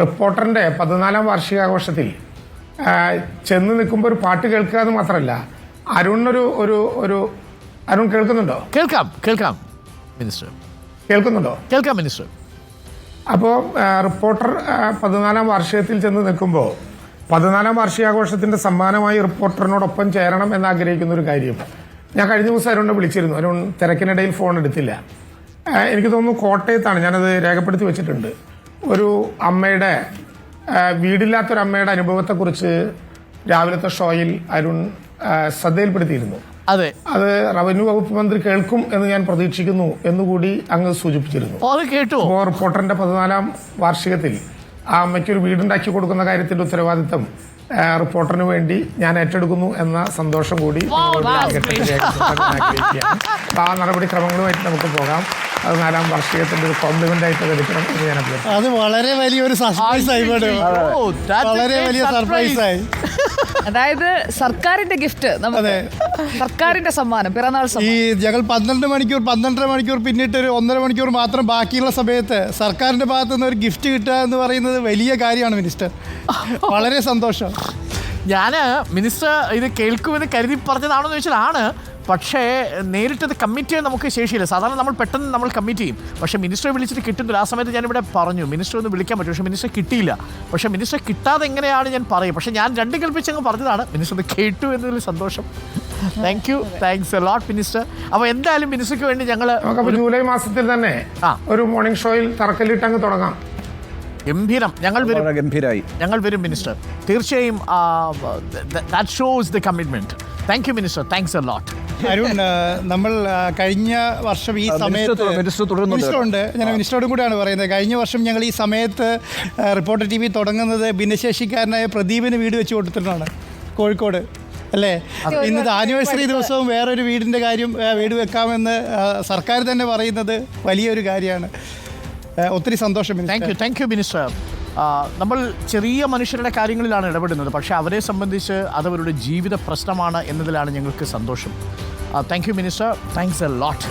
റിപ്പോർട്ടറിന്റെ 14ാം വാർഷികാഘോഷത്തിൽ ചെന്ന് നിൽക്കുമ്പോൾ ഒരു പാട്ട് കേൾക്കുക എന്ന് മാത്രമല്ല, അരുൺ കേൾക്കുന്നുണ്ടോ? കേൾക്കാം മിനിസ്റ്റർ. കേൾക്കുന്നുണ്ടോ? കേൾക്കാം മിനിസ്റ്റർ. അപ്പോൾ റിപ്പോർട്ടർ 14ാം വാർഷികത്തിൽ ചെന്ന് നിൽക്കുമ്പോൾ 14ാം വാർഷികാഘോഷത്തിന്റെ സമ്മാനമായി റിപ്പോർട്ടറിനോടൊപ്പം ചേരണം എന്നാഗ്രഹിക്കുന്ന ഒരു കാര്യം ഞാൻ കഴിഞ്ഞ ദിവസം അരുണിനെ വിളിച്ചിരുന്നു. അരുൺ തിരക്കിനിടയിൽ ഫോൺ എടുത്തില്ല. എനിക്ക് തോന്നുന്നു കോട്ടയത്താണ്, ഞാനത് രേഖപ്പെടുത്തി വെച്ചിട്ടുണ്ട്. ഒരു അമ്മയുടെ വീടില്ലാത്തൊരമ്മയുടെ അനുഭവത്തെക്കുറിച്ച് രാവിലത്തെ ഷോയിൽ അരുൺ ശ്രദ്ധയിൽപ്പെടുത്തിയിരുന്നു. അതെ, അത് റവന്യൂ വകുപ്പ് മന്ത്രി കേൾക്കും എന്ന് ഞാൻ പ്രതീക്ഷിക്കുന്നു എന്നുകൂടി അങ്ങ് സൂചിപ്പിച്ചിരുന്നു. അത് കേട്ടു. അപ്പോൾ റിപ്പോർട്ടറിന്റെ 14ാം വാർഷികത്തിൽ ആ അമ്മയ്ക്ക് ഒരു വീടുണ്ടാക്കി കൊടുക്കുന്ന കാര്യത്തിന്റെ ഉത്തരവാദിത്തം റിപ്പോർട്ടറിന് വേണ്ടി ഞാൻ ഏറ്റെടുക്കുന്നു എന്ന സന്തോഷം കൂടി ആ നടപടിക്രമങ്ങളുമായിട്ട് നമുക്ക് പോകാം. 14ാം വാർഷികത്തിന്റെ ഒരു കോംപ്ലിമെന്റ് ആയിട്ട് എടുക്കണം എന്ന് ഞാൻ അഭ്യർത്ഥിക്കുന്നു. അത് വളരെ വലിയൊരു സർപ്രൈസ് ആയി, വളരെ വലിയ സർപ്രൈസ് ആയി. അതായത് സർക്കാരിന്റെ ഗിഫ്റ്റ്, സർക്കാരിന്റെ സമ്മാനം, പിറന്നാൾ ഈ ഞങ്ങൾ 12 മണിക്കൂർ പിന്നിട്ട് ഒരു 1.5 മണിക്കൂർ മാത്രം ബാക്കിയുള്ള സമയത്ത് സർക്കാരിന്റെ ഭാഗത്തു നിന്ന് ഒരു ഗിഫ്റ്റ് കിട്ടുക എന്ന് പറയുന്നത് വലിയ കാര്യമാണ് മിനിസ്റ്റർ. വളരെ സന്തോഷം. ഞാൻ മിനിസ്റ്റർ ഇത് കേൾക്കുമെന്ന് കരുതി പറഞ്ഞതാണെന്ന് ചോദിച്ചാൽ ആണ്. പക്ഷേ നേരിട്ടത് കമ്മിറ്റ് ചെയ്യാൻ നമുക്ക് ശേഷിയില്ല. സാധാരണ നമ്മൾ പെട്ടെന്ന് നമ്മൾ കമ്മിറ്റ് ചെയ്യും. പക്ഷേ മിനിസ്റ്ററെ വിളിച്ചിട്ട് കിട്ടുന്നില്ല. ആ സമയത്ത് ഞാനിവിടെ പറഞ്ഞു മിനിസ്റ്റർ ഒന്ന് വിളിക്കാൻ പറ്റും, പക്ഷേ മിനിസ്റ്റർ കിട്ടിയില്ല. പക്ഷേ മിനിസ്റ്റർ കിട്ടാതെ എങ്ങനെയാണ് ഞാൻ പറയും. പക്ഷേ ഞാൻ രണ്ട് കൽപ്പിച്ചങ്ങ് പറഞ്ഞതാണ്. മിനിസ്റ്റർ അത് കേട്ടു എന്നതിൽ സന്തോഷം. Thanks a lot minister. അപ്പോൾ എന്തായാലും മിനിസ്റ്റർക്ക് വേണ്ടി ഞങ്ങൾ ജൂലൈ മാസത്തിൽ തന്നെ ഒരു മോർണിംഗ് ഷോയിൽ തറക്കല്ലിട്ട് അങ്ങ് തുടങ്ങാം. ഗംഭീരം. ഞങ്ങൾ വരും മിനിസ്റ്റർ. തീർച്ചയായും that shows the commitment. Thank you minister. Thanks a lot. Arun, നമ്മൾ കഴിഞ്ഞ വർഷം ഈ സമയത്ത് മിനിസ്റ്ററുണ്ട്, ഞാൻ മിനിസ്റ്ററോടും കൂടെയാണ് പറയുന്നത്. കഴിഞ്ഞ വർഷം ഞങ്ങൾ ഈ സമയത്ത് റിപ്പോർട്ടർ TV തുടങ്ങുന്നത് ഭിന്നശേഷിക്കാരനായ പ്രദീപിന് വീട് വെച്ച് കൊടുത്തിട്ടാണ്, കോഴിക്കോട് അല്ലേ? ഇന്നത്തെ ആനിവേഴ്സറി ദിവസവും വേറൊരു വീടിൻ്റെ കാര്യം വീട് വെക്കാമെന്ന് സർക്കാർ തന്നെ പറയുന്നത് വലിയൊരു കാര്യമാണ്. ഒത്തിരി സന്തോഷം. Thank you minister. നമ്മൾ ചെറിയ മനുഷ്യരുടെ കാര്യങ്ങളിലാണ് ഇടപെടുന്നത്, പക്ഷേ അവരെ സംബന്ധിച്ച് അതവരുടെ ജീവിത പ്രശ്നമാണ് എന്നതിലാണ് ഞങ്ങൾക്ക് സന്തോഷം. Thank you minister. Thanks a lot.